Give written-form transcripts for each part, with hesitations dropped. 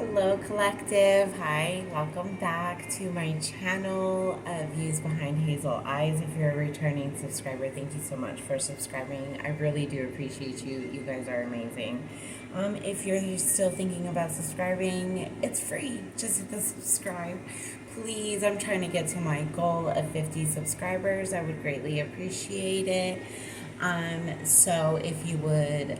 Hello collective, hi, welcome back to my channel, Views Behind Hazel Eyes. If you're a returning subscriber, thank you so much for subscribing. I really do appreciate you. You guys are amazing. If you're still thinking about subscribing, it's free. Just hit the subscribe. Please, I'm trying to get to my goal of 50 subscribers. I would greatly appreciate it. So if you would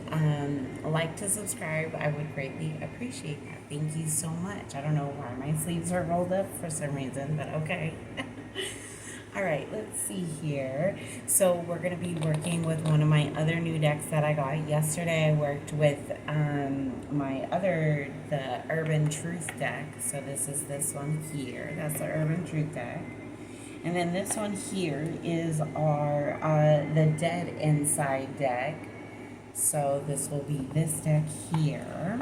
like to subscribe, I would greatly appreciate that. Thank you so much. I don't know why my sleeves are rolled up for some reason, but okay. All right, let's see here. So we're going to be working with one of my other new decks that I got yesterday. I worked with the Urban Truth deck. So this is this one here. That's the Urban Truth deck. And then this one here is our the Dead Inside deck. So this will be this deck here.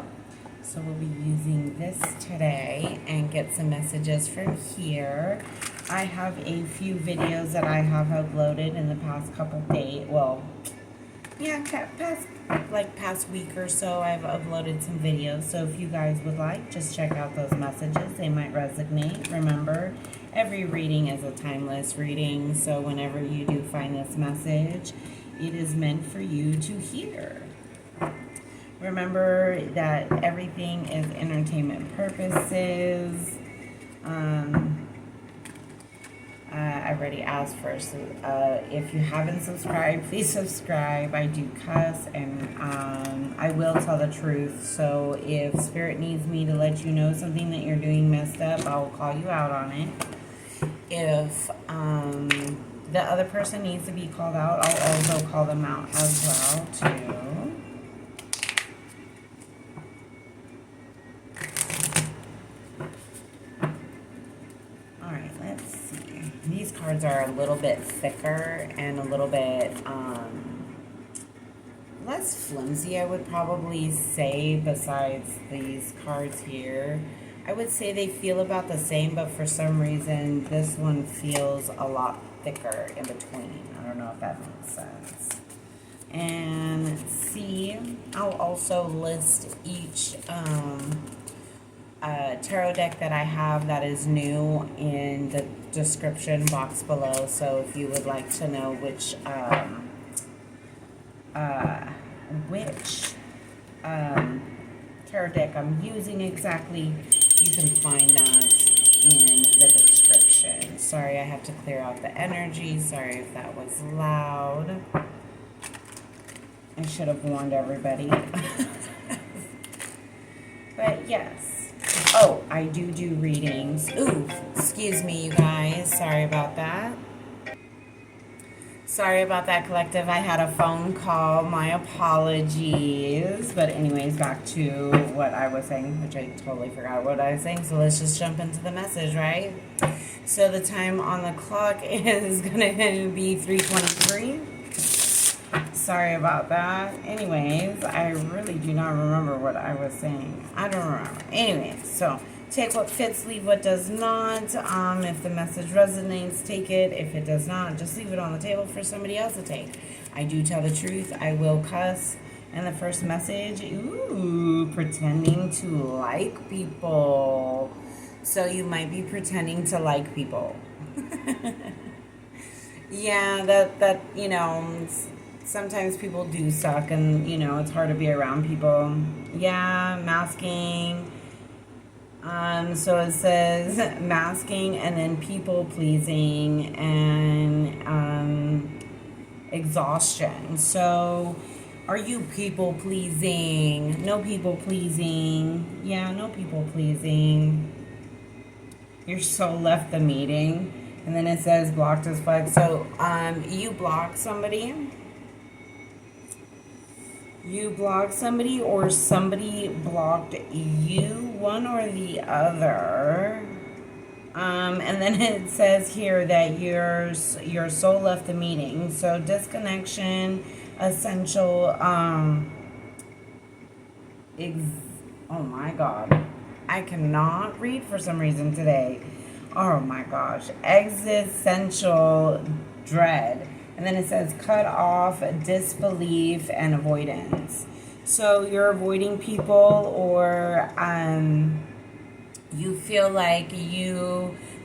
So we'll be using this today and get some messages from here. I have a few videos that I have uploaded in the past couple days. Well, yeah, past week or so, I've uploaded some videos. So if you guys would like, just check out those messages. They might resonate. Remember, every reading is a timeless reading. So whenever you do find this message, it is meant for you to hear. Remember that everything is entertainment purposes. I already asked first. If you haven't subscribed, please subscribe. I do cuss, and I will tell the truth. So if Spirit needs me to let you know something that you're doing messed up, I'll call you out on it. If the other person needs to be called out, I'll also call them out as well, too. These cards are a little bit thicker and a little bit less flimsy, I would probably say, besides these cards here. I would say they feel about the same, but for some reason this one feels a lot thicker in between. I don't know if that makes sense. And see, I'll also list each tarot deck that I have that is new in the description box below. So if you would like to know which tarot deck I'm using exactly, you can find that in the description. Sorry, I have to clear out the energy. Sorry if that was loud. I should have warned everybody. But yes. Oh, I do readings. Ooh, excuse me, you guys. Sorry about that. Sorry about that, collective. I had a phone call. My apologies. But anyways, back to what I was saying, which I totally forgot what I was saying. So let's just jump into the message, right? So the time on the clock is going to be 3:23. Sorry about that. Anyways, I really do not remember what I was saying. I don't remember. Anyways, so take what fits, leave what does not. If the message resonates, take it. If it does not, just leave it on the table for somebody else to take. I do tell the truth. I will cuss. And the first message, ooh, pretending to like people. So you might be pretending to like people. Yeah, that you know, sometimes people do suck, and you know, it's hard to be around people. Yeah, masking. So it says masking, and then people pleasing, and exhaustion. So are you people pleasing? No people pleasing. Yeah, no people pleasing. Your soul left the meeting. And then it says blocked as fuck. So you block somebody. You blocked somebody, or somebody blocked you, one or the other. And then it says here that your soul left the meeting. So disconnection, essential. Oh my God, I cannot read for some reason today. Oh my gosh, existential dread. And then it says cut off, disbelief, and avoidance. So you're avoiding people, or You feel like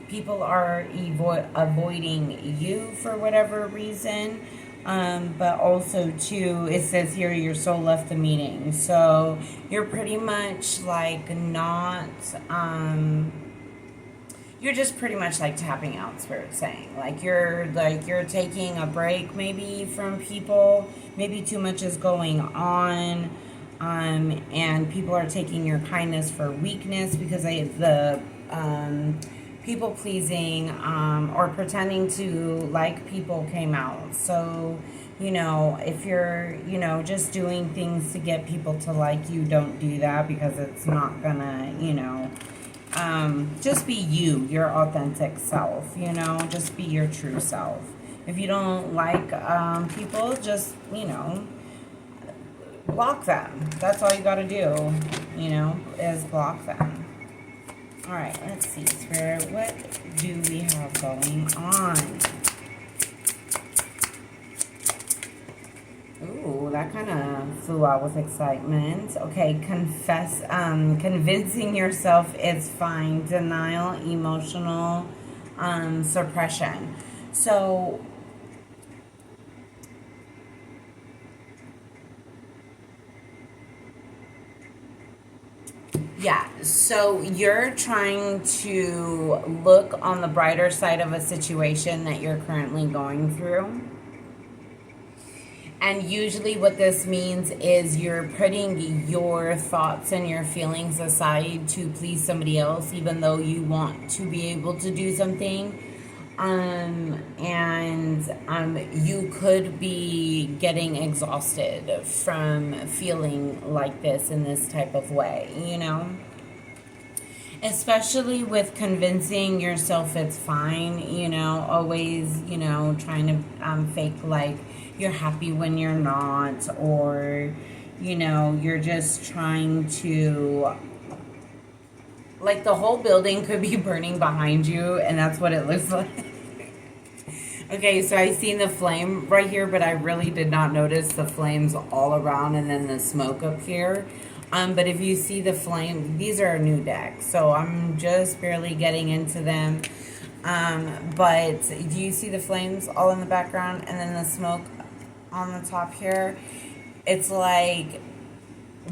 people are avoiding you for whatever reason. But also too, it says here your soul left the meeting, so you're pretty much like not you're just pretty much like tapping out, spirit saying you're taking a break maybe from people. Maybe too much is going on, and people are taking your kindness for weakness because the people pleasing, or pretending to like people came out. So, if you're, just doing things to get people to like you, don't do that, because it's not gonna, just be you, your authentic self, just be your true self. If you don't like people, just, block them. That's all you gotta do, is block them. All right, let's see, Spirit, what do we have going on? Ooh, that kind of flew out with excitement. Okay, convincing yourself is fine. Denial, emotional suppression. So, yeah, so you're trying to look on the brighter side of a situation that you're currently going through. And usually what this means is you're putting your thoughts and your feelings aside to please somebody else, even though you want to be able to do something. You could be getting exhausted from feeling like this in this type of way, Especially with convincing yourself it's fine, always, trying to fake like you're happy when you're not, or, you're just trying to, like, the whole building could be burning behind you, and that's what it looks like. Okay, so I seen the flame right here, but I really did not notice the flames all around and then the smoke up here. But if you see the flame, these are a new deck, so I'm just barely getting into them. But do you see the flames all in the background and then the smoke on the top here? It's like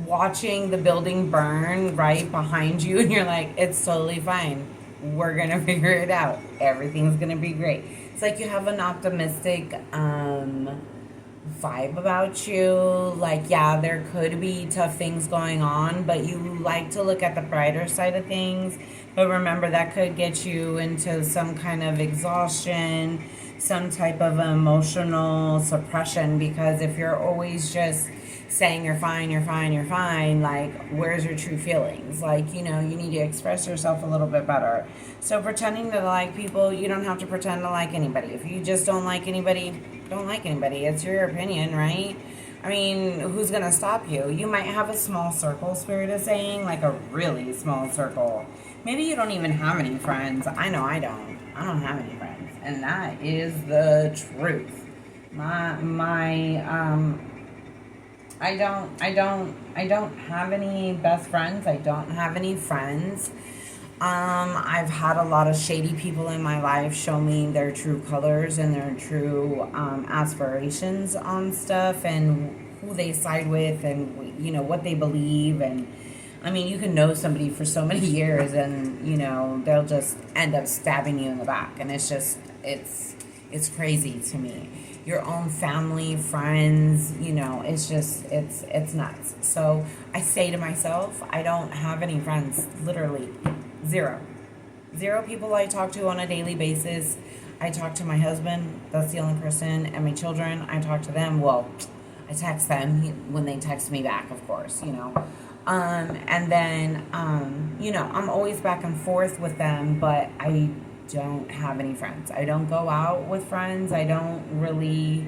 watching the building burn right behind you, and you're like, it's totally fine. We're going to figure it out. Everything's going to be great. It's like you have an optimistic vibe about you. Like, yeah, there could be tough things going on, but you like to look at the brighter side of things. But remember, that could get you into some kind of exhaustion, some type of emotional suppression, because if you're always just saying you're fine, you're fine, you're fine, like, where's your true feelings? Like, you need to express yourself a little bit better. So pretending to like people, you don't have to pretend to like anybody. If you just don't like anybody, don't like anybody. It's your opinion, right? I mean, who's gonna stop you? You might have a small circle, Spirit is saying, like a really small circle. Maybe you don't even have any friends. I know I don't. I don't have any friends, and that is the truth. I don't have any best friends. I don't have any friends. I've had a lot of shady people in my life show me their true colors and their true aspirations on stuff, and who they side with, and what they believe. And I mean, you can know somebody for so many years, and they'll just end up stabbing you in the back, and it's crazy to me. Your own family, friends, it's nuts. So I say to myself, I don't have any friends, literally. Zero people I talk to on a daily basis. I talk to my husband, that's the only person, and my children, I talk to them. Well, I text them when they text me back, of course, and then, I'm always back and forth with them, but I don't have any friends. I don't go out with friends. I don't really,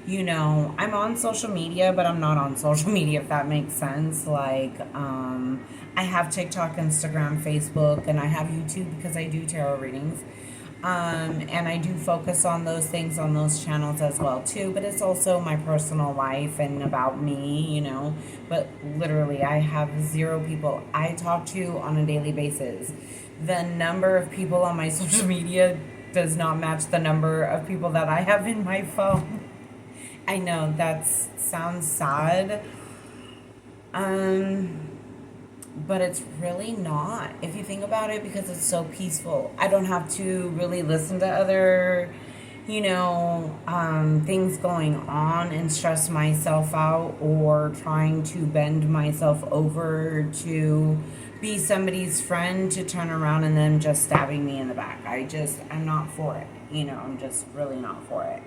I'm on social media, but I'm not on social media, if that makes sense. Like, I have TikTok, Instagram, Facebook, and I have YouTube because I do tarot readings. And I do focus on those things on those channels as well too, but it's also my personal life and about me, but literally I have 0 people I talk to on a daily basis. The number of people on my social media does not match the number of people that I have in my phone. I know that sounds sad, but it's really not, if you think about it, because it's so peaceful. I don't have to really listen to other, things going on and stress myself out or trying to bend myself over to be somebody's friend to turn around and then just stabbing me in the back. I'm not for it. I'm just really not for it.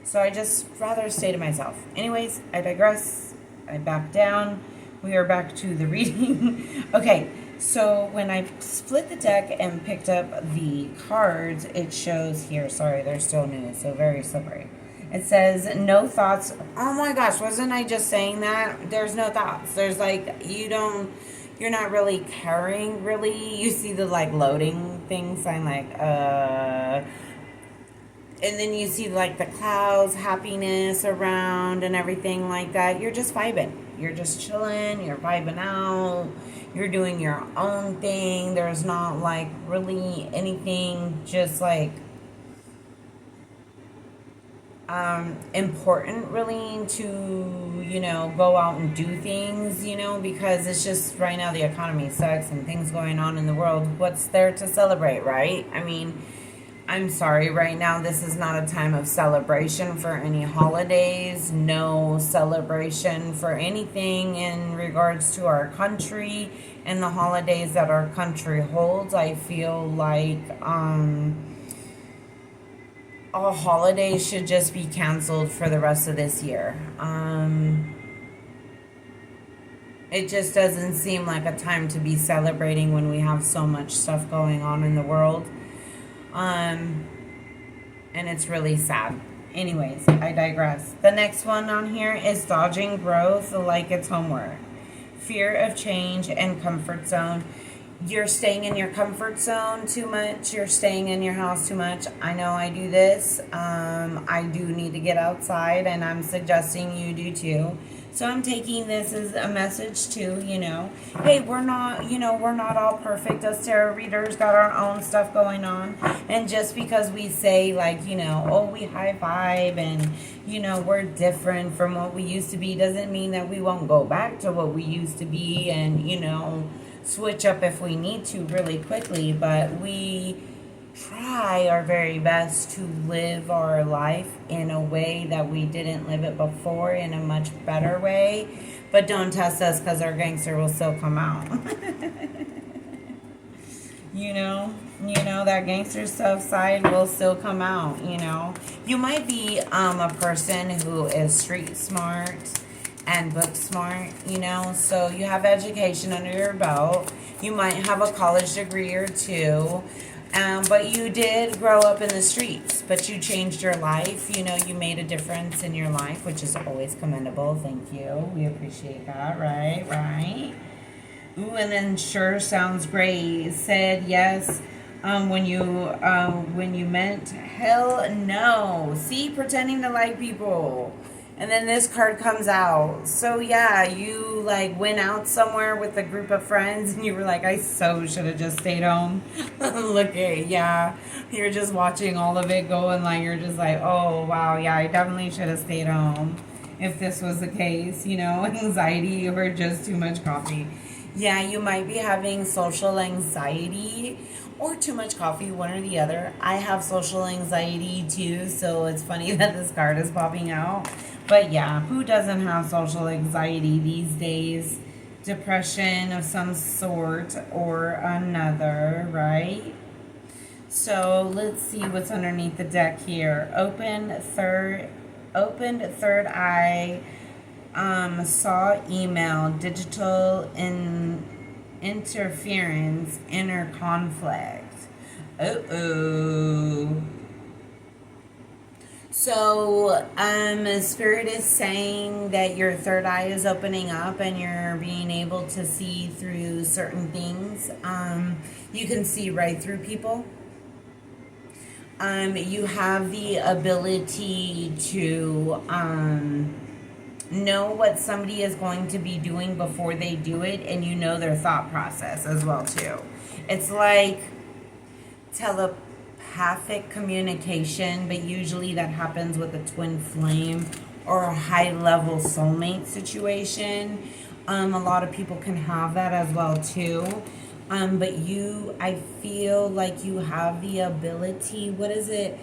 So I just rather stay to myself. Anyways, I digress. I back down. We are back to the reading. Okay, so when I split the deck and picked up the cards, it shows here, sorry, they're still new, so very slippery. It says, no thoughts. Oh my gosh, wasn't I just saying that? There's no thoughts. There's you're not really caring, really. You see the loading thing sign and then you see the clouds, happiness around and everything like that. You're just vibing. You're just chilling. You're vibing out. You're doing your own thing. There's not really anything just important really to go out and do things, because it's just right now the economy sucks and things going on in the world. What's there to celebrate, right? I mean, I'm sorry, right now this is not a time of celebration for any holidays, no celebration for anything in regards to our country and the holidays that our country holds. I feel like all holidays should just be canceled for the rest of this year. It just doesn't seem like a time to be celebrating when we have so much stuff going on in the world. And it's really sad. Anyways, I digress. The next one on here is dodging growth like it's homework. Fear of change and comfort zone. You're staying in your comfort zone too much. You're staying in your house too much. I know I do this. I do need to get outside, and I'm suggesting you do too. So I'm taking this as a message too, hey, we're not all perfect. Us tarot readers got our own stuff going on. And just because we say we high vibe and, we're different from what we used to be doesn't mean that we won't go back to what we used to be and, switch up if we need to really quickly. But we try our very best to live our life in a way that we didn't live it before, in a much better way. But don't test us, because our gangster will still come out. That gangster stuff side will still come out. You might be a person who is street smart and book smart, so you have education under your belt. You might have a college degree or two. But you did grow up in the streets, but you changed your life. You made a difference in your life, which is always commendable. Thank you. We appreciate that. Right. Ooh, and then sure sounds great. Said yes when you meant hell no. See, pretending to like people. And then this card comes out. So yeah, you went out somewhere with a group of friends and you were like, I so should have just stayed home. Look at, yeah, you're just watching all of it go and you're just oh wow, yeah, I definitely should have stayed home if this was the case, anxiety or just too much coffee. Yeah, you might be having social anxiety or too much coffee, one or the other. I have social anxiety too, so it's funny that this card is popping out. But yeah, who doesn't have social anxiety these days? Depression of some sort or another, right? So let's see what's underneath the deck here. Opened third eye, saw email, digital interference, inner conflict. So, Spirit is saying that your third eye is opening up and you're being able to see through certain things. You can see right through people. You have the ability to know what somebody is going to be doing before they do it, and you know their thought process as well too. It's like telepathic communication, but usually that happens with a twin flame or a high level soulmate situation. A lot of people can have that as well too. But I feel like you have the ability, what is it?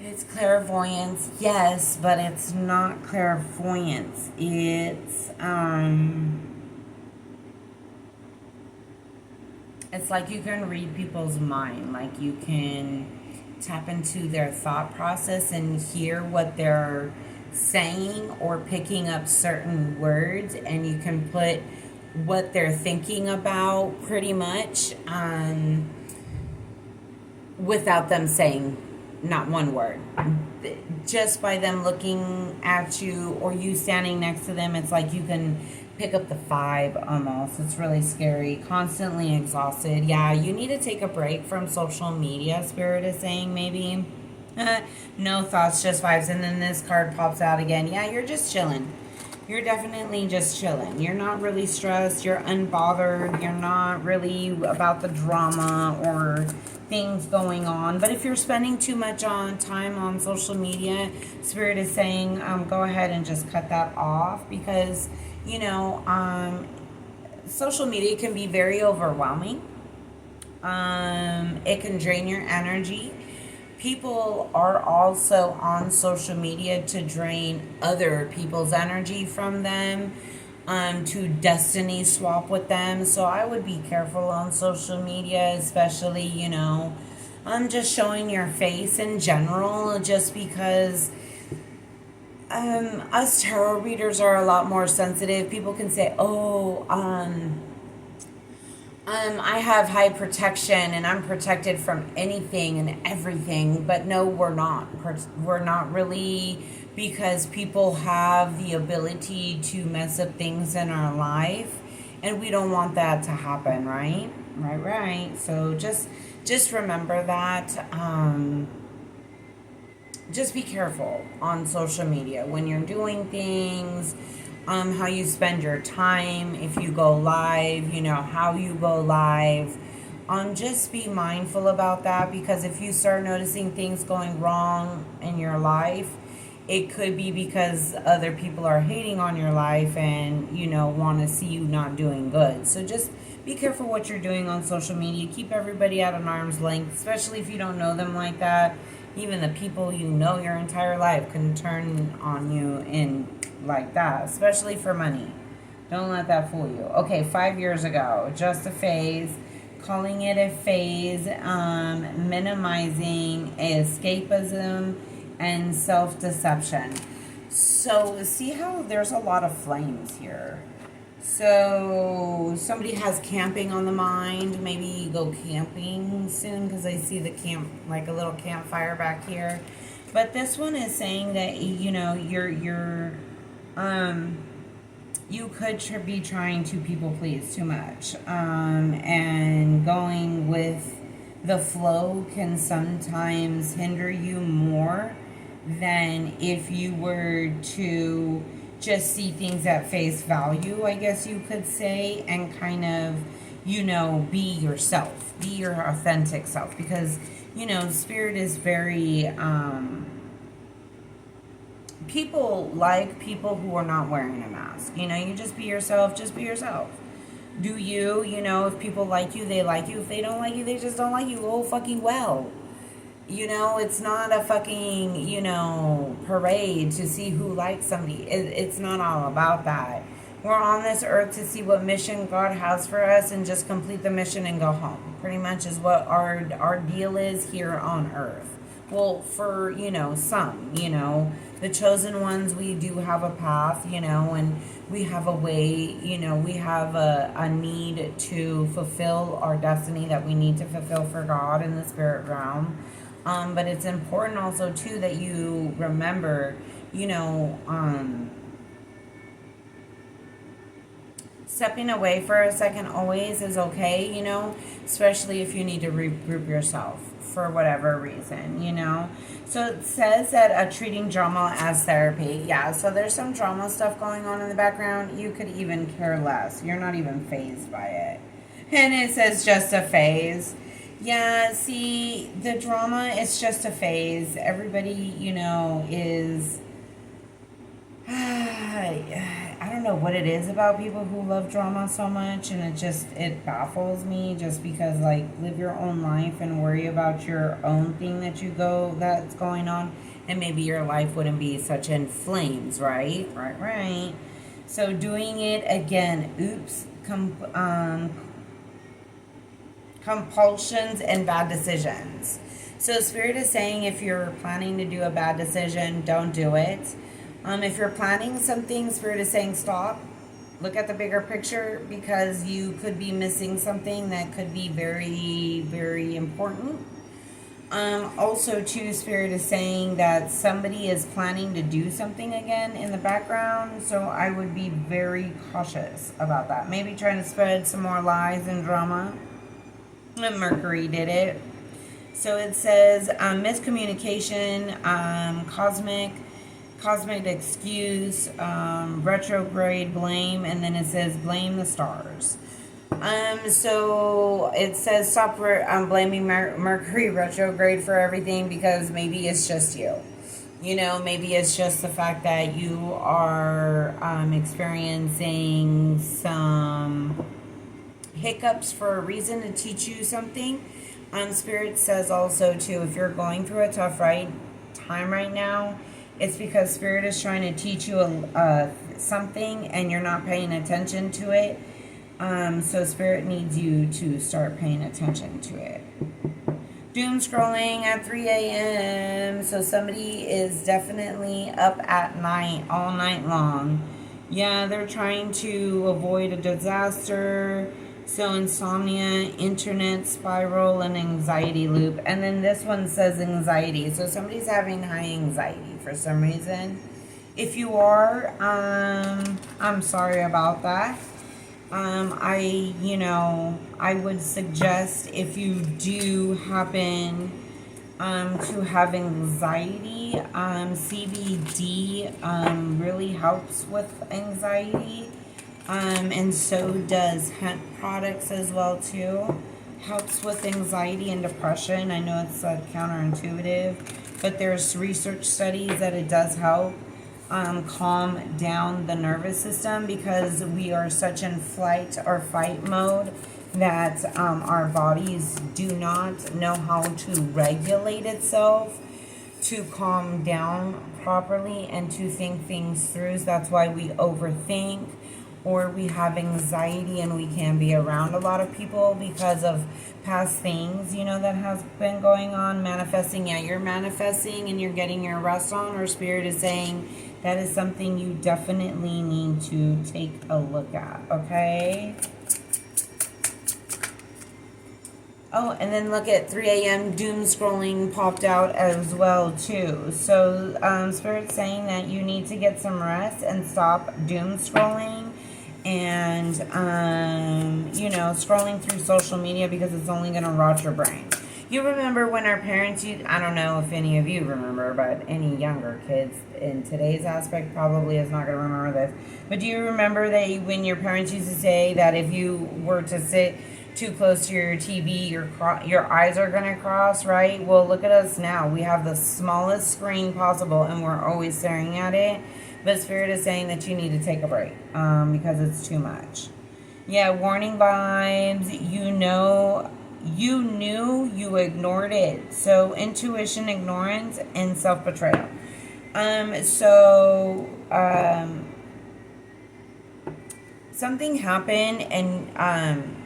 It's clairvoyance, yes, but it's not clairvoyance. It's like you can read people's mind, like you can tap into their thought process and hear what they're saying or picking up certain words, and you can put what they're thinking about pretty much without them saying not one word. Just by them looking at you or you standing next to them, it's like you can pick up the vibe almost. It's really scary. Constantly exhausted. Yeah, you need to take a break from social media, Spirit is saying maybe. No thoughts, just vibes. And then this card pops out again. Yeah, you're just chilling. You're definitely just chilling. You're not really stressed. You're unbothered. You're not really about the drama or things going on. But if you're spending too much time on social media, Spirit is saying go ahead and just cut that off, because social media can be very overwhelming. It can drain your energy. People are also on social media to drain other people's energy from them, to destiny swap with them. So I would be careful on social media, especially, just showing your face in general, just because us tarot readers are a lot more sensitive. People can say, I have high protection and I'm protected from anything and everything. But no, we're not. We're not really, because people have the ability to mess up things in our life. And we don't want that to happen, right? Right. So just remember that. Just be careful on social media when you're doing things. How you spend your time, if you go live, how you go live. Just be mindful about that, because if you start noticing things going wrong in your life, it could be because other people are hating on your life and, want to see you not doing good. So just be careful what you're doing on social media. Keep everybody at an arm's length, especially if you don't know them like that. Even the people you know your entire life can turn on you in like that, especially for money. Don't let that fool you. Okay, 5 years ago, just a phase. Calling it a phase, minimizing escapism and self-deception. So see how there's a lot of flames here. So somebody has camping on the mind. Maybe go camping soon, because I see the camp, like a little campfire back here. But this one is saying that you could be trying to people please too much, and going with the flow can sometimes hinder you more than if you were to just see things at face value, I guess you could say, and kind of, be yourself, be your authentic self, because, Spirit is very, people like people who are not wearing a mask. You just be yourself, Do you, if people like you, they like you. If they don't like you, they just don't like you. Oh, fucking well. It's not a fucking, parade to see who likes somebody. It's not all about that. We're on this earth to see what mission God has for us and just complete the mission and go home. Pretty much is what our deal is here on earth. Well, for, some, the chosen ones, we do have a path, and we have a way, we have a need to fulfill our destiny that we need to fulfill for God in the spirit realm. But it's important also, too, that you remember, stepping away for a second always is okay, you know, especially if you need to regroup yourself for whatever reason, you know. So it says that treating drama as therapy. Yeah, so there's some drama stuff going on in the background. You could even care less. You're not even fazed by it. And it says just a phase. Yeah, see, the drama is just a phase. Everybody, you know, is I don't know what it is about people who love drama so much, and it baffles me just because, like, live your own life and worry about your own thing that's going on, and maybe your life wouldn't be such in flames, right? Right. So doing it again, compulsions and bad decisions. So Spirit is saying if you're planning to do a bad decision, don't do it. If you're planning something, Spirit is saying stop. Look at the bigger picture, because you could be missing something that could be very, very important. Also, too, Spirit is saying that somebody is planning to do something again in the background. So I would be very cautious about that. Maybe trying to spread some more lies and drama. And Mercury did it. So it says miscommunication, cosmic excuse, retrograde blame, and then it says blame the stars. So it says stop blaming Mercury retrograde for everything, because maybe it's just you. You know, maybe it's just the fact that you are experiencing some hiccups for a reason to teach you something. Spirit says also too, if you're going through a tough time right now, it's because Spirit is trying to teach you something and you're not paying attention to it. So Spirit needs you to start paying attention to it. Doom scrolling at 3 a.m. So somebody is definitely up at night, all night long. Yeah, they're trying to avoid a disaster. So insomnia, internet spiral, and anxiety loop. And then this one says anxiety. So somebody's having high anxiety for some reason. If you are, I'm sorry about that. I would suggest, if you do happen to have anxiety, CBD really helps with anxiety. And so does hemp products as well too. Helps with anxiety and depression. I know it's counterintuitive, but there's research studies that it does help calm down the nervous system, because we are such in flight or fight mode that our bodies do not know how to regulate itself to calm down properly and to think things through. So that's why we overthink, or we have anxiety, and we can be around a lot of people because of past things, that has been going on. Manifesting, yeah, you're manifesting and you're getting your rest on, or Spirit is saying that is something you definitely need to take a look at, okay? Oh, and then look at 3 a.m. doom scrolling popped out as well too. So Spirit's saying that you need to get some rest and stop doom scrolling and scrolling through social media, because it's only going to rot your brain. You remember when our parents I don't know if any of you remember, but any younger kids in today's aspect probably is not going to remember this. But do you remember that when your parents used to say that if you were to sit too close to your TV, your eyes are going to cross, right? Well, look at us now. We have the smallest screen possible, and we're always staring at it. But Spirit is saying that you need to take a break because it's too much. Yeah, warning vibes. You knew, you ignored it. So intuition, ignorance, and self-betrayal. Something happened, and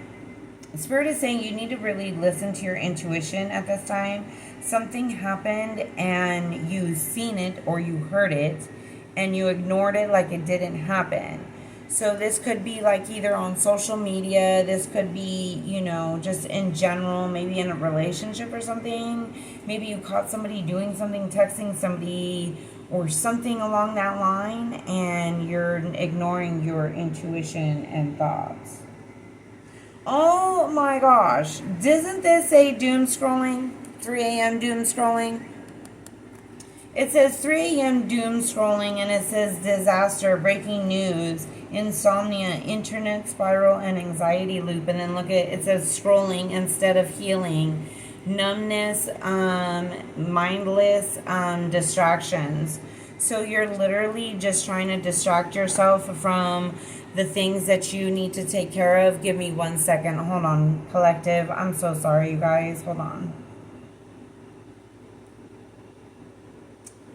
Spirit is saying you need to really listen to your intuition at this time. Something happened, and you seen it or you heard it, and you ignored it like it didn't happen. So this could be like either on social media, this could be, just in general, maybe in a relationship or something. Maybe you caught somebody doing something, texting somebody, or something along that line, and you're ignoring your intuition and thoughts. Oh my gosh. Doesn't this say doom scrolling? 3 a.m. doom scrolling? It says 3 a.m. doom scrolling, and it says disaster, breaking news, insomnia, internet spiral, and anxiety loop. And then look at it says scrolling instead of healing, numbness, mindless, distractions. So you're literally just trying to distract yourself from the things that you need to take care of. Give me 1 second. Hold on, collective. I'm so sorry, you guys. Hold on.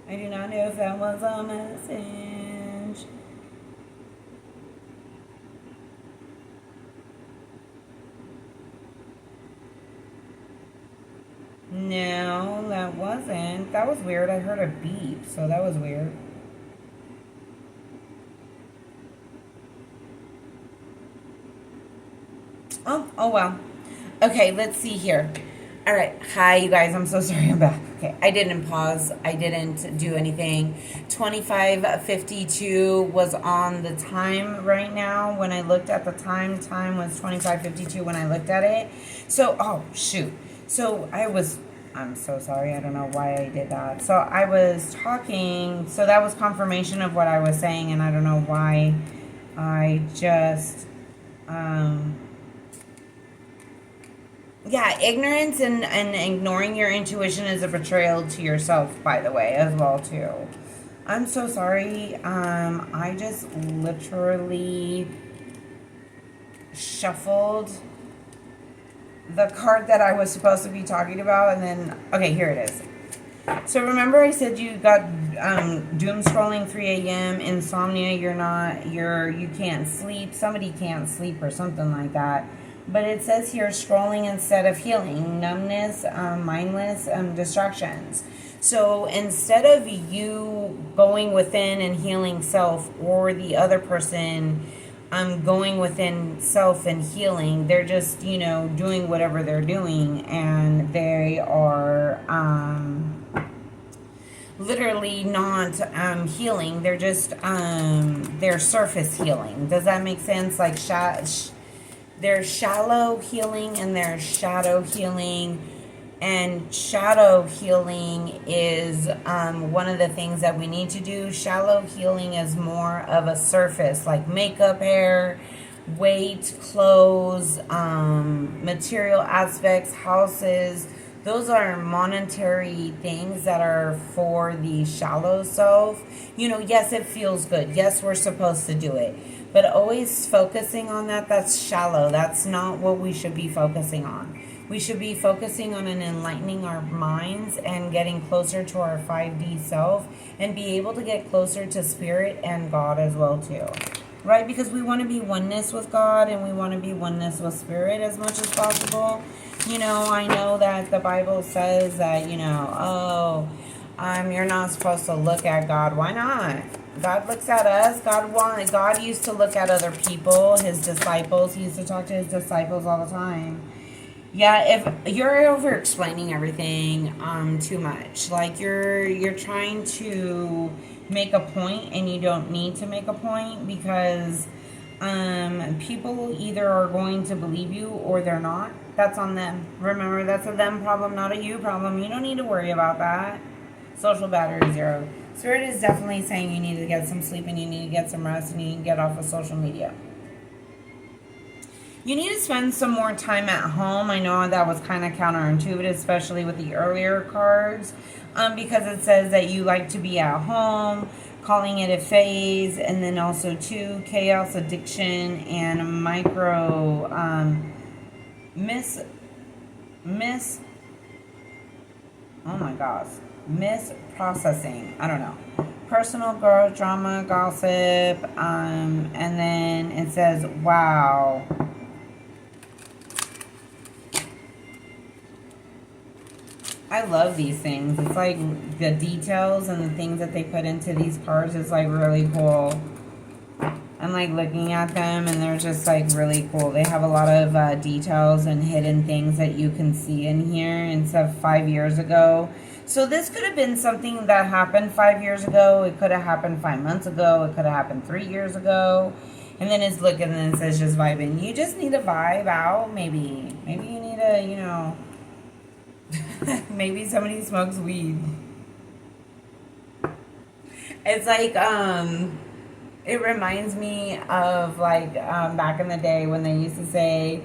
I do not know if that was a message. No, that wasn't. That was weird. I heard a beep, so that was weird. Oh well. Okay, let's see here. All right. Hi, you guys. I'm so sorry I'm back. Okay. I didn't pause. I didn't do anything. 25:52 was on the time right now. When I looked at the time was 25:52 when I looked at it. So, oh, shoot. So, I'm so sorry. I don't know why I did that. So, I was talking. So, that was confirmation of what I was saying. And I don't know why I just... Yeah, ignorance and ignoring your intuition is a betrayal to yourself, by the way, as well, too. I'm so sorry. I just literally shuffled the card that I was supposed to be talking about, and then, okay, here it is. So remember I said you got doom scrolling 3 a.m., insomnia, you can't sleep, somebody can't sleep or something like that. But it says here, scrolling instead of healing, numbness, mindless, distractions. So instead of you going within and healing self, or the other person going within self and healing, they're just, doing whatever they're doing, and they are literally not healing. They're just, they're surface healing. Does that make sense? Like, there's shallow healing and there's shadow healing. And shadow healing is one of the things that we need to do. Shallow healing is more of a surface, like makeup, hair, weight, clothes, material aspects, houses. Those are monetary things that are for the shallow self. Yes, it feels good. Yes, we're supposed to do it. But always focusing on that's shallow. That's not what we should be focusing on. We should be focusing on enlightening our minds and getting closer to our 5D self, and be able to get closer to spirit and God as well too. Right? Because we want to be oneness with God, and we want to be oneness with spirit as much as possible. I know that the Bible says that, you're not supposed to look at God. Why not? God looks at us. God used to look at other people, his disciples. He used to talk to his disciples all the time. Yeah, if you're over explaining everything too much, like you're trying to make a point and you don't need to make a point, because people either are going to believe you or they're not. That's on them. Remember, that's a them problem, not a you problem. You don't need to worry about that. Social battery 0. Spirit is definitely saying you need to get some sleep, and you need to get some rest, and you need to get off of social media. You need to spend some more time at home. I know that was kind of counterintuitive, especially with the earlier cards, because it says that you like to be at home, calling it a phase, and then also too, chaos, addiction, and micro oh my gosh, misprocessing. I don't know. Personal growth, drama, gossip, and then it says, wow. I love these things. It's like the details and the things that they put into these cards is like really cool. I'm like looking at them, and they're just like really cool. They have a lot of details and hidden things that you can see in here instead of 5 years ago. So this could have been something that happened 5 years ago. It could have happened 5 months ago. It could have happened 3 years ago. And then it's looking and then it says just vibing. You just need to vibe out. Maybe you need to, maybe somebody smokes weed. It's like, it reminds me of like back in the day when they used to say,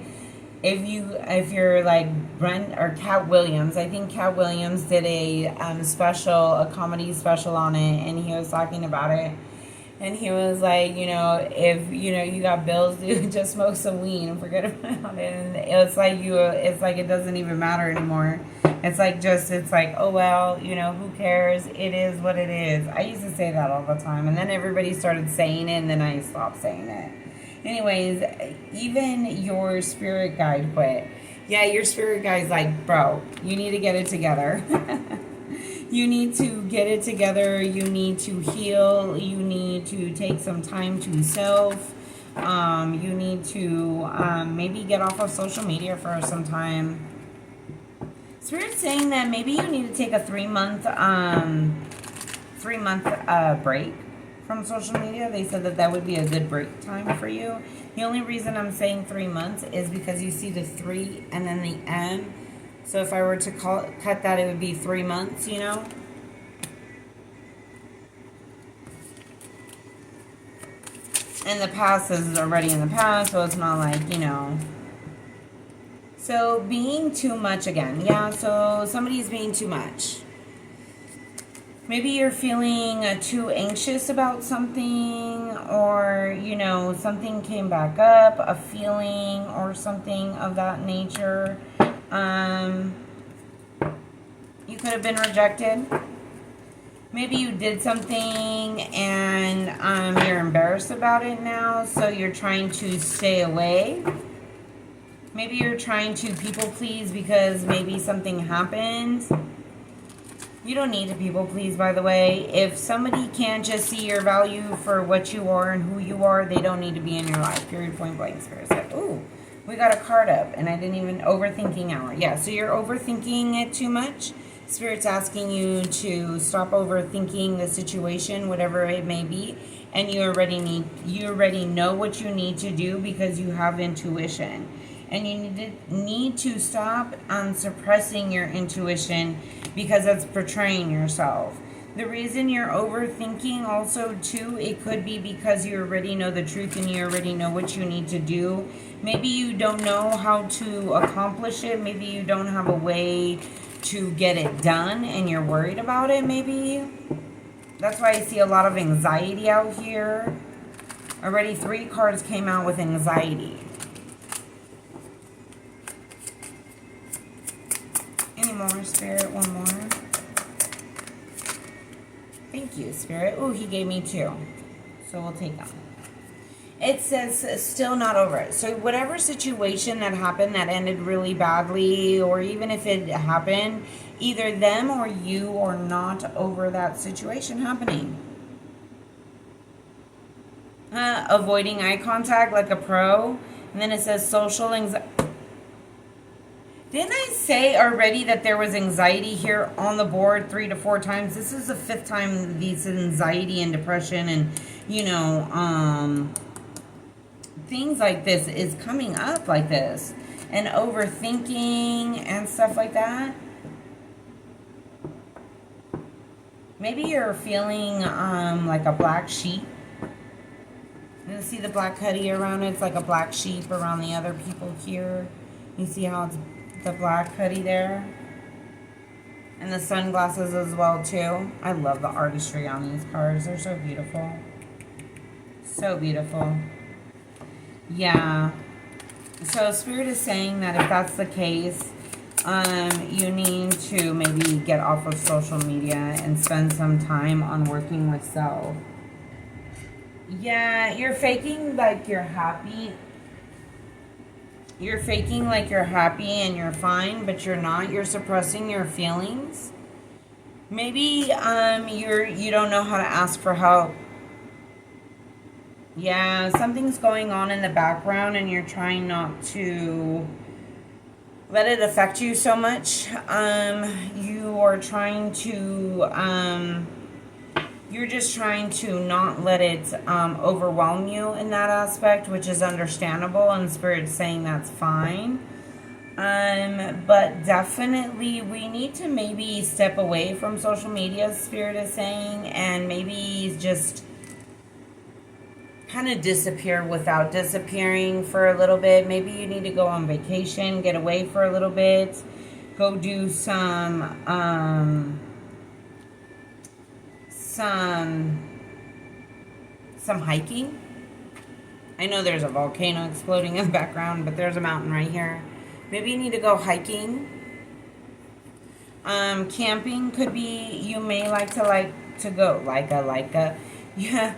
if you're like Brent or Cat Williams, I think Cat Williams did a comedy special on it, and he was talking about it, and he was like, if you got bills, dude, just smoke some weed and forget about it. And it's like it doesn't even matter anymore. It's like, oh well, who cares? It is what it is. I used to say that all the time, and then everybody started saying it, and then I stopped saying it. Anyways, even your spirit guide quit. Yeah, your spirit guide's like, bro, you need to get it together. You need to get it together. You need to heal. You need to take some time to self. You need to maybe get off of social media for some time. Spirit's saying that maybe you need to take a 3-month break from social media. They said that would be a good break time for you. The only reason I'm saying 3 months is because you see the 3 and then the M. So if I were to cut that, it would be 3 months, And the past is already in the past, so it's not like, So being too much again. Yeah, so somebody's being too much. Maybe you're feeling too anxious about something, or, something came back up, a feeling or something of that nature. You could have been rejected. Maybe you did something and you're embarrassed about it now, so you're trying to stay away. Maybe you're trying to people please because maybe something happened. You don't need to people please, by the way. If somebody can't just see your value for what you are and who you are, they don't need to be in your life. Period, point blank. Spirit said, ooh, we got a card up, and I didn't even overthinking hour. Yeah, so you're overthinking it too much. Spirit's asking you to stop overthinking the situation, whatever it may be, and you already know what you need to do because you have intuition. And you need to stop suppressing your intuition because that's betraying yourself. The reason you're overthinking also too, it could be because you already know the truth and you already know what you need to do. Maybe you don't know how to accomplish it. Maybe you don't have a way to get it done and you're worried about it maybe. That's why I see a lot of anxiety out here. Already 3 cards came out with anxiety. Any more, Spirit? One more. Thank you, Spirit. Ooh, he gave me 2. So we'll take them. It says still not over it. So whatever situation that happened that ended really badly, or even if it happened, either them or you are not over that situation happening. Avoiding eye contact like a pro. And then it says social anxiety. Didn't I say already that there was anxiety here on the board 3 to 4 times? This is the 5th time these anxiety and depression and, things like this is coming up like this. And overthinking and stuff like that. Maybe you're feeling like a black sheep. You see the black hoodie around it? It's like a black sheep around the other people here. You see how it's the black hoodie there? And the sunglasses as well too. I love the artistry on these cards. They're so beautiful. So beautiful. Yeah. So Spirit is saying that if that's the case, you need to maybe get off of social media and spend some time on working with self. Yeah, you're faking like you're happy. You're faking like you're happy and you're fine, but you're not. You're suppressing your feelings. Maybe you don't know how to ask for help. Yeah, something's going on in the background and you're trying not to let it affect you so much. You are trying to, you're just trying to not let it overwhelm you in that aspect, which is understandable, and Spirit's saying that's fine. But definitely we need to maybe step away from social media, Spirit is saying, and maybe just kind of disappear without disappearing for a little bit. Maybe you need to go on vacation, get away for a little bit, go do some hiking. I know there's a volcano exploding in the background, but there's a mountain right here. Maybe you need to go hiking. Camping could be, you may like to go yeah,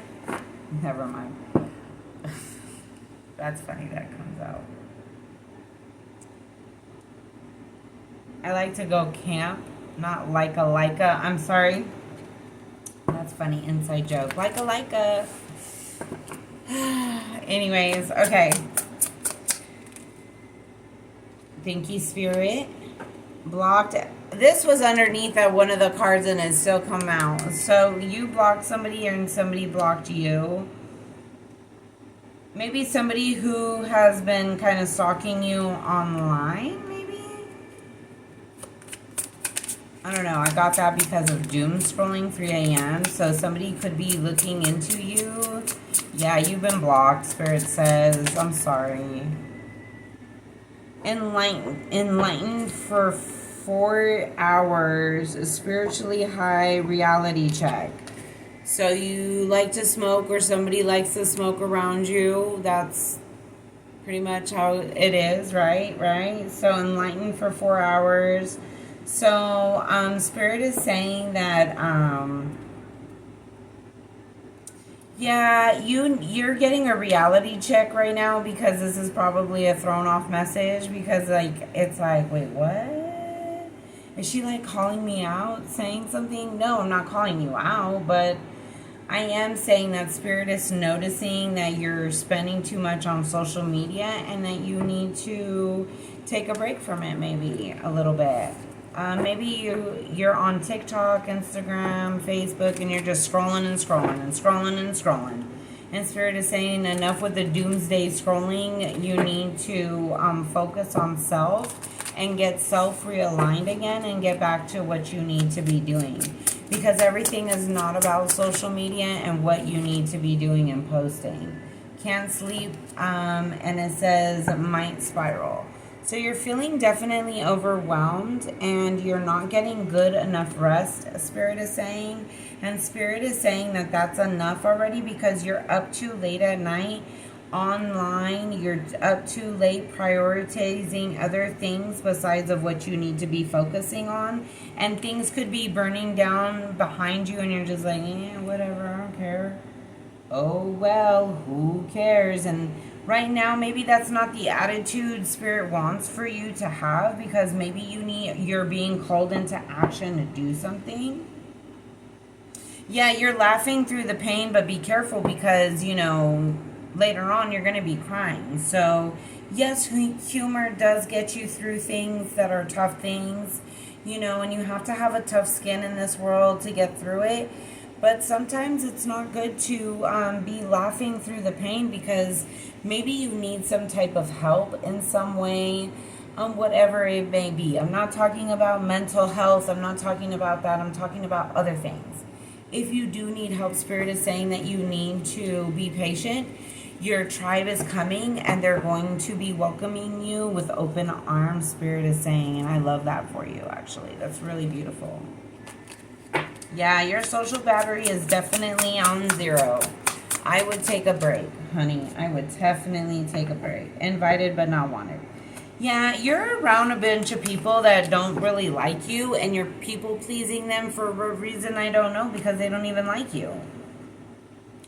never mind. That's funny that comes out. I like to go camp, not Leica. I'm sorry. That's funny, inside joke. Leica. Anyways, okay. Thank you, Spirit. Blocked. This was underneath one of the cards and it's still come out. So you blocked somebody and somebody blocked you. Maybe somebody who has been kind of stalking you online, maybe? I don't know. I got that because of doom scrolling 3 a.m. So somebody could be looking into you. Yeah, you've been blocked, Spirit says. I'm sorry. Enlightened for 4 hours, a spiritually high reality check. So you like to smoke, or somebody likes to smoke around you. That's pretty much how it is, right? So enlightened for 4 hours. So Spirit is saying that yeah, you're getting a reality check right now, because this is probably a thrown off message, because it's like, wait, what? Is she like calling me out, saying something? No, I'm not calling you out, but I am saying that Spirit is noticing that you're spending too much on social media and that you need to take a break from it, maybe a little bit. Maybe you're on TikTok, Instagram, Facebook, and you're just scrolling and scrolling and scrolling and scrolling. And Spirit is saying enough with the doomsday scrolling. You need to focus on self and get self realigned again and get back to what you need to be doing. Because everything is not about social media and what you need to be doing and posting. Can't sleep, and it says might spiral. So you're feeling definitely overwhelmed and you're not getting good enough rest, Spirit is saying. And Spirit is saying that that's enough already, because you're up too late at night online. You're up too late prioritizing other things besides of what you need to be focusing on. And things could be burning down behind you and you're just like, whatever, I don't care. Oh, well, who cares? And right now, maybe that's not the attitude Spirit wants for you to have, because maybe you're being called into action to do something. Yeah, you're laughing through the pain, but be careful, because, later on you're going to be crying. So, yes, humor does get you through things that are tough things, and you have to have a tough skin in this world to get through it. But sometimes it's not good to be laughing through the pain, because maybe you need some type of help in some way, whatever it may be. I'm not talking about mental health. I'm not talking about that. I'm talking about other things. If you do need help, Spirit is saying that you need to be patient. Your tribe is coming and they're going to be welcoming you with open arms, Spirit is saying. And I love that for you, actually. That's really beautiful. Yeah, your social battery is definitely on 0. I would take a break, honey. I would definitely take a break. Invited but not wanted. Yeah, you're around a bunch of people that don't really like you, and you're people-pleasing them for a reason I don't know, because they don't even like you.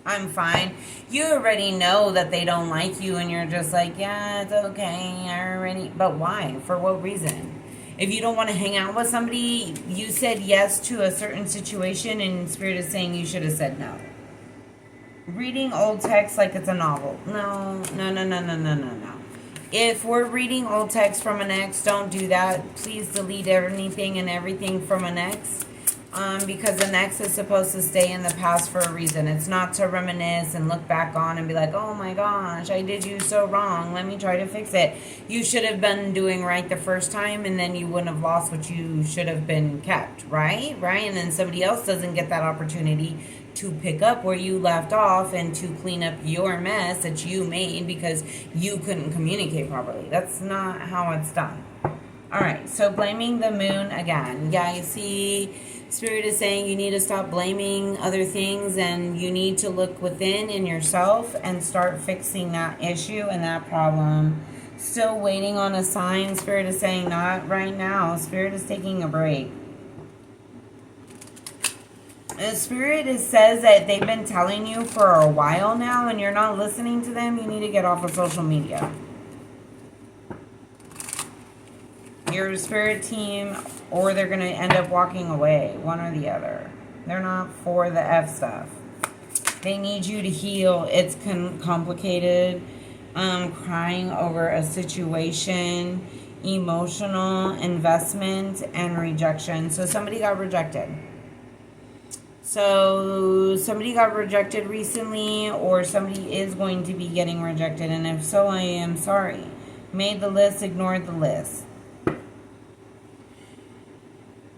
I'm fine. You already know that they don't like you, and you're just like, yeah, it's okay. I already... But why? For what reason? If you don't want to hang out with somebody, you said yes to a certain situation, and Spirit is saying you should have said no. Reading old text like it's a novel. No. If we're reading old text from an ex, don't do that. Please delete anything and everything from an ex. Because an ex is supposed to stay in the past for a reason. It's not to reminisce and look back on and be like, oh my gosh, I did you so wrong. Let me try to fix it. You should have been doing right the first time, and then you wouldn't have lost what you should have been kept, right? And then somebody else doesn't get that opportunity to pick up where you left off and to clean up your mess that you made because you couldn't communicate properly. That's not how it's done. All right, so blaming the moon again. Yeah, you see, Spirit is saying you need to stop blaming other things and you need to look within in yourself and start fixing that issue and that problem. Still waiting on a sign. Spirit is saying not right now. Spirit is taking a break. The Spirit says that they've been telling you for a while now and you're not listening to them. You need to get off of social media. Your spirit team, or they're going to end up walking away, one or the other. They're not for the F stuff. They need you to heal. It's complicated. Crying over a situation, emotional investment, and rejection. So somebody got rejected. So somebody got rejected recently, or somebody is going to be getting rejected. And if so, I am sorry. Made the list, ignored the list.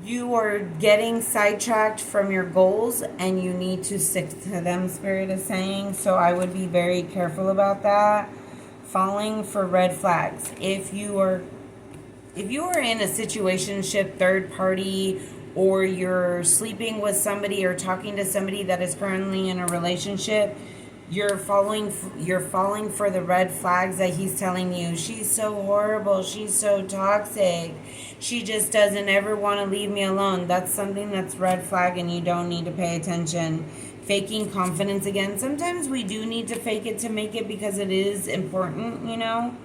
You are getting sidetracked from your goals and you need to stick to them, Spirit is saying. So I would be very careful about that. Falling for red flags. If you are in a situationship, third party, or you're sleeping with somebody or talking to somebody that is currently in a relationship, you're falling for the red flags that he's telling you. She's so horrible. She's so toxic. She just doesn't ever want to leave me alone. That's something that's red flag and you don't need to pay attention. Faking confidence again. Sometimes we do need to fake it to make it because it is important, you know.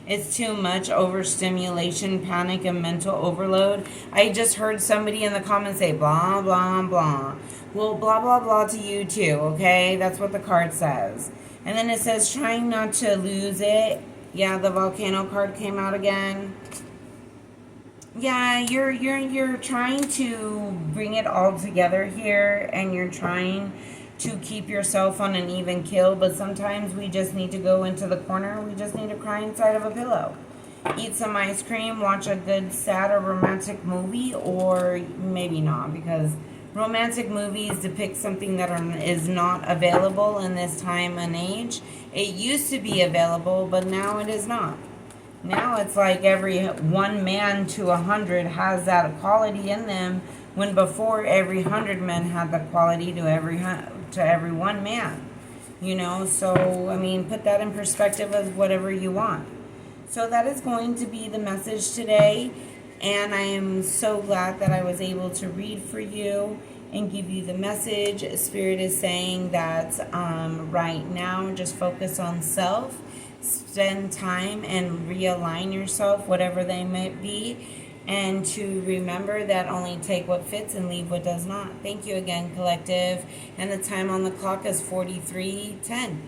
It's too much overstimulation, panic, and mental overload. I just heard somebody in the comments say blah, blah, blah. Well, blah, blah, blah to you too, okay? That's what the card says. And then it says trying not to lose it. Yeah, the volcano card came out again. Yeah, you're trying to bring it all together here, and you're trying to keep yourself on an even keel, but sometimes we just need to go into the corner. We just need to cry inside of a pillow. Eat some ice cream, watch a good sad or romantic movie, or maybe not, because romantic movies depict something that is not available in this time and age. It used to be available, but now it is not. Now it's like every one man to 100 has that quality in them, when before every 100 men had the quality to every one man. You know, so I mean, put that in perspective as whatever you want. So that is going to be the message today, and I am so glad that I was able to read for you and give you the message. Spirit is saying that right now, just focus on self. Spend time and realign yourself, whatever they might be, and to remember that only take what fits and leave what does not. Thank you again, collective. And the time on the clock is 43:10.